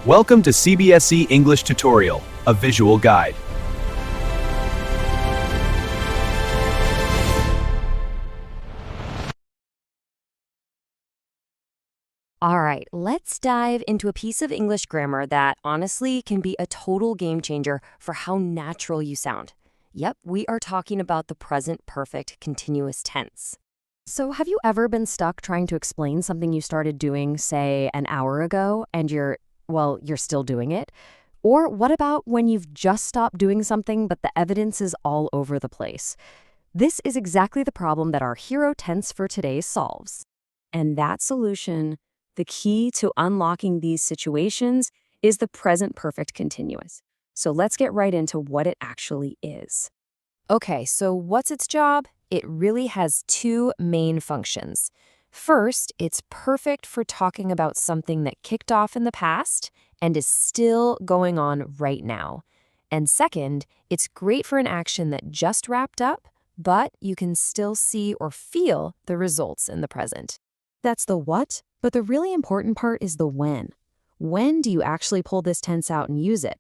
Welcome to CBSE English Tutorial, a visual guide. All right, let's dive into a piece of English grammar that honestly can be a total game changer for how natural you sound. Yep, we are talking about the present perfect continuous tense. So have you ever been stuck trying to explain something you started doing, say, an hour ago, and you're still doing it? Or what about when you've just stopped doing something, but the evidence is all over the place? This is exactly the problem that our hero tense for today solves. And that solution, the key to unlocking these situations, is the present perfect continuous. So let's get right into what it actually is. Okay, so what's its job? It really has two main functions. First, it's perfect for talking about something that kicked off in the past and is still going on right now. And second, it's great for an action that just wrapped up, but you can still see or feel the results in the present. That's the what, but the really important part is the when. When do you actually pull this tense out and use it?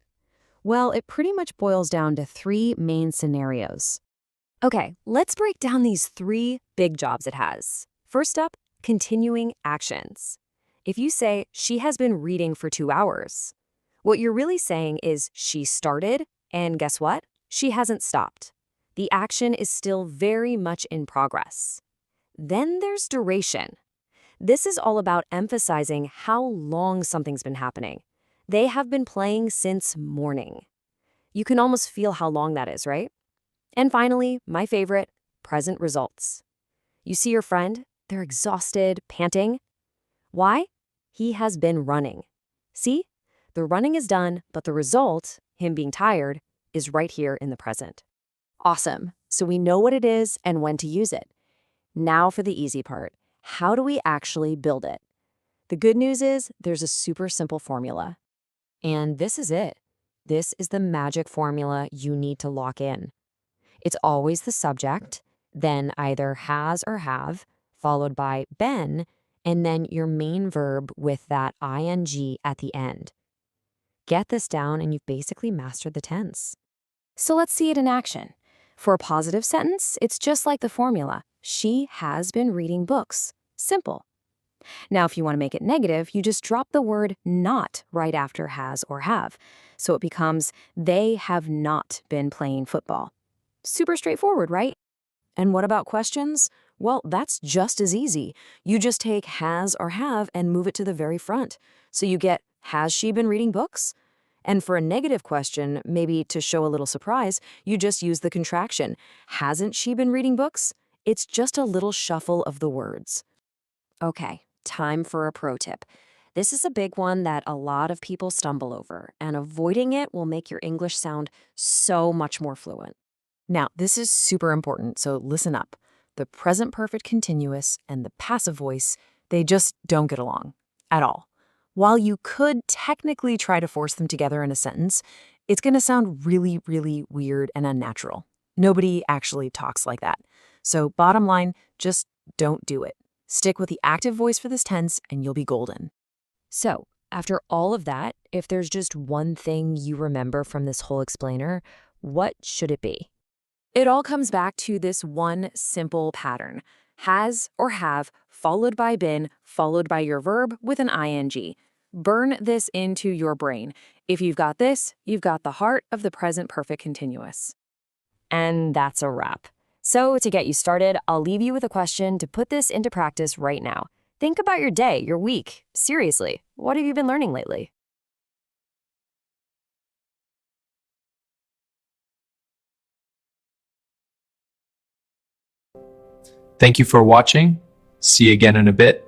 Well, it pretty much boils down to three main scenarios. Okay, let's break down these three big jobs it has. First up, continuing actions. If you say, she has been reading for 2 hours, what you're really saying is she started, and guess what? She hasn't stopped. The action is still very much in progress. Then there's duration. This is all about emphasizing how long something's been happening. They have been playing since morning. You can almost feel how long that is, right? And finally, my favorite, present results. You see your friend? They're exhausted, panting. Why? He has been running. See? The running is done, but the result, him being tired, is right here in the present. Awesome. So we know what it is and when to use it. Now for the easy part. How do we actually build it? The good news is there's a super simple formula. And this is it. This is the magic formula you need to lock in. It's always the subject, then either has or have, followed by been, and then your main verb with that ing at the end. Get this down and you've basically mastered the tense. So let's see it in action. For a positive sentence, it's just like the formula. She has been reading books. Simple. Now, if you want to make it negative, you just drop the word not right after has or have. So it becomes, they have not been playing football. Super straightforward, right? And what about questions? Well, that's just as easy. You just take has or have and move it to the very front. So you get, has she been reading books? And for a negative question, maybe to show a little surprise, you just use the contraction. Hasn't she been reading books? It's just a little shuffle of the words. Okay, time for a pro tip. This is a big one that a lot of people stumble over, and avoiding it will make your English sound so much more fluent. Now, this is super important, so listen up. The present perfect continuous and the passive voice, they just don't get along at all. While you could technically try to force them together in a sentence, it's going to sound really, really weird and unnatural. Nobody actually talks like that. So bottom line, just don't do it. Stick with the active voice for this tense and you'll be golden. So, after all of that, if there's just one thing you remember from this whole explainer, what should it be? It all comes back to this one simple pattern. Has or have, followed by been, followed by your verb with an ing. Burn this into your brain. If you've got this, you've got the heart of the present perfect continuous. And that's a wrap. So to get you started, I'll leave you with a question to put this into practice right now. Think about your day, your week. Seriously, what have you been learning lately? Thank you for watching. See you again in a bit.